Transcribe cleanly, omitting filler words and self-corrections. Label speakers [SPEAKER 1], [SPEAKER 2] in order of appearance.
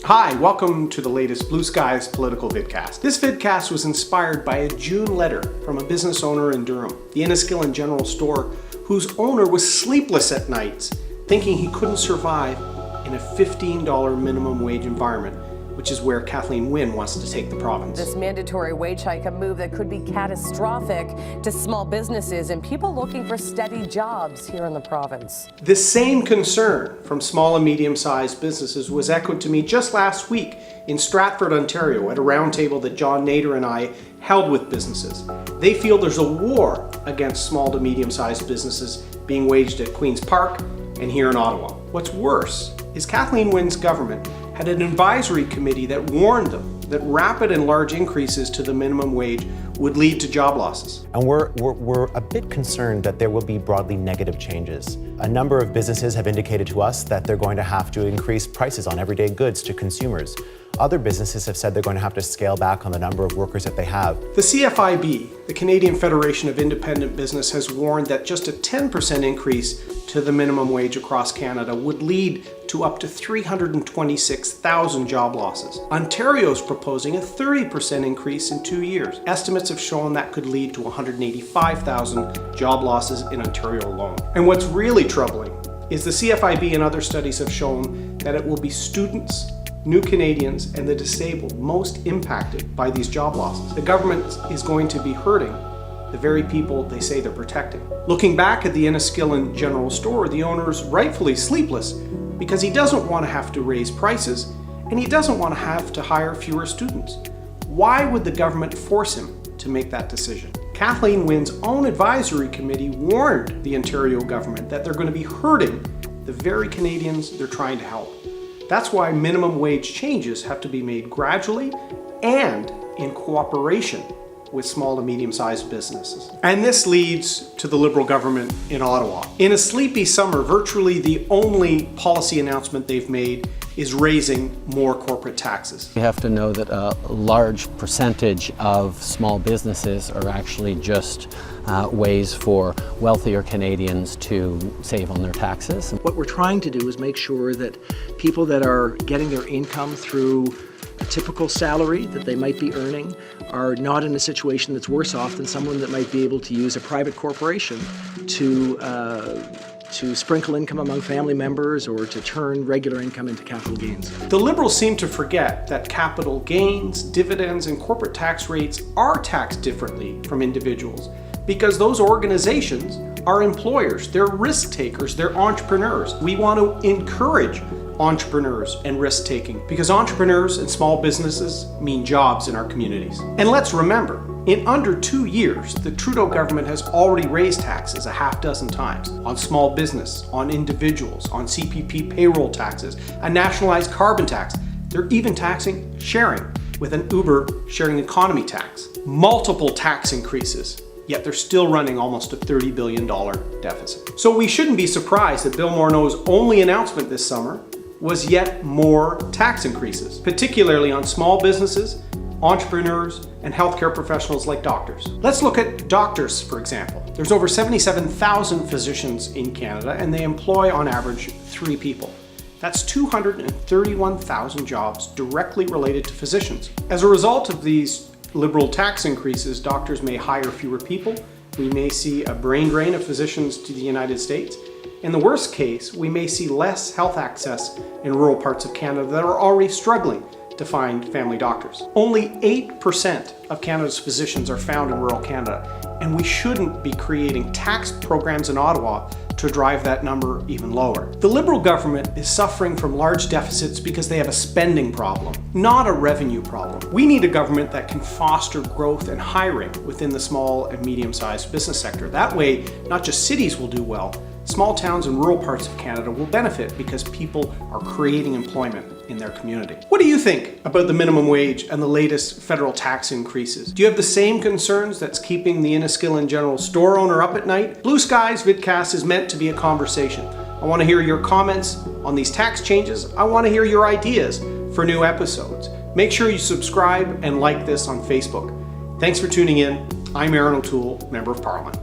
[SPEAKER 1] Hi, welcome to the latest Blue Skies political vidcast. This vidcast was inspired by a June letter from a business owner in Durham, the Enniskillen General Store, whose owner was sleepless at nights, thinking he couldn't survive in a $15 minimum wage environment, which is where Kathleen Wynne wants to take the province.
[SPEAKER 2] This mandatory wage hike, a move that could be catastrophic to small businesses and people looking for steady jobs here in the province.
[SPEAKER 1] The same concern from small and medium-sized businesses was echoed to me just last week in Stratford, Ontario, at a roundtable that John Nader and I held with businesses. They feel there's a war against small to medium-sized businesses being waged at Queen's Park and here in Ottawa. What's worse is Kathleen Wynne's government had an advisory committee that warned them that rapid and large increases to the minimum wage would lead to job losses.
[SPEAKER 3] And we're a bit concerned that there will be broadly negative changes. A number of businesses have indicated to us that they're going to have to increase prices on everyday goods to consumers. Other businesses have said they're going to have to scale back on the number of workers that they have.
[SPEAKER 1] The CFIB, the Canadian Federation of Independent Business, has warned that just a 10% increase to the minimum wage across Canada would lead to up to 326,000 job losses. Ontario is proposing a 30% increase in 2 years. Estimates have shown that could lead to 185,000 job losses in Ontario alone. And what's really troubling is the CFIB and other studies have shown that it will be students, new Canadians, and the disabled most impacted by these job losses. The government is going to be hurting the very people they say they're protecting. Looking back at the Enniskillen General Store, the owner's rightfully sleepless because he doesn't want to have to raise prices and he doesn't want to have to hire fewer students. Why would the government force him to make that decision? Kathleen Wynne's own advisory committee warned the Ontario government that they're going to be hurting the very Canadians they're trying to help. That's why minimum wage changes have to be made gradually and in cooperation with small to medium-sized businesses. And this leads to the Liberal government in Ottawa. In a sleepy summer, virtually the only policy announcement they've made is raising more corporate taxes.
[SPEAKER 4] You have to know that a large percentage of small businesses are actually just ways for wealthier Canadians to save on their taxes.
[SPEAKER 5] What we're trying to do is make sure that people that are getting their income through a typical salary that they might be earning are not in a situation that's worse off than someone that might be able to use a private corporation to sprinkle income among family members or to turn regular income into capital gains.
[SPEAKER 1] The Liberals seem to forget that capital gains, dividends, and corporate tax rates are taxed differently from individuals because those organizations are employers, they're risk takers, they're entrepreneurs. We want to encourage entrepreneurs and risk taking because entrepreneurs and small businesses mean jobs in our communities. And let's remember, in under 2 years, the Trudeau government has already raised taxes a half dozen times on small business, on individuals, on CPP payroll taxes, a nationalized carbon tax. They're even taxing sharing with an Uber sharing economy tax. Multiple tax increases, yet they're still running almost a $30 billion deficit. So we shouldn't be surprised that Bill Morneau's only announcement this summer was yet more tax increases, particularly on small businesses, entrepreneurs, and healthcare professionals like doctors. Let's look at doctors, for example. There's over 77,000 physicians in Canada, and they employ on average 3 people. That's 231,000 jobs directly related to physicians. As a result of these Liberal tax increases, doctors may hire fewer people. We may see a brain drain of physicians to the United States. In the worst case, we may see less health access in rural parts of Canada that are already struggling to find family doctors. Only 8% of Canada's physicians are found in rural Canada, and we shouldn't be creating tax programs in Ottawa to drive that number even lower. The Liberal government is suffering from large deficits because they have a spending problem, not a revenue problem. We need a government that can foster growth and hiring within the small and medium-sized business sector. That way, not just cities will do well, small towns and rural parts of Canada will benefit because people are creating employment in their community. What do you think about the minimum wage and the latest federal tax increases? Do you have the same concerns that's keeping the Enniskillen General Store owner up at night? Blue Skies vidcast is meant to be a conversation. I want to hear your comments on these tax changes. I want to hear your ideas for new episodes. Make sure you subscribe and like this on Facebook. Thanks for tuning in. I'm Erin O'Toole, Member of Parliament.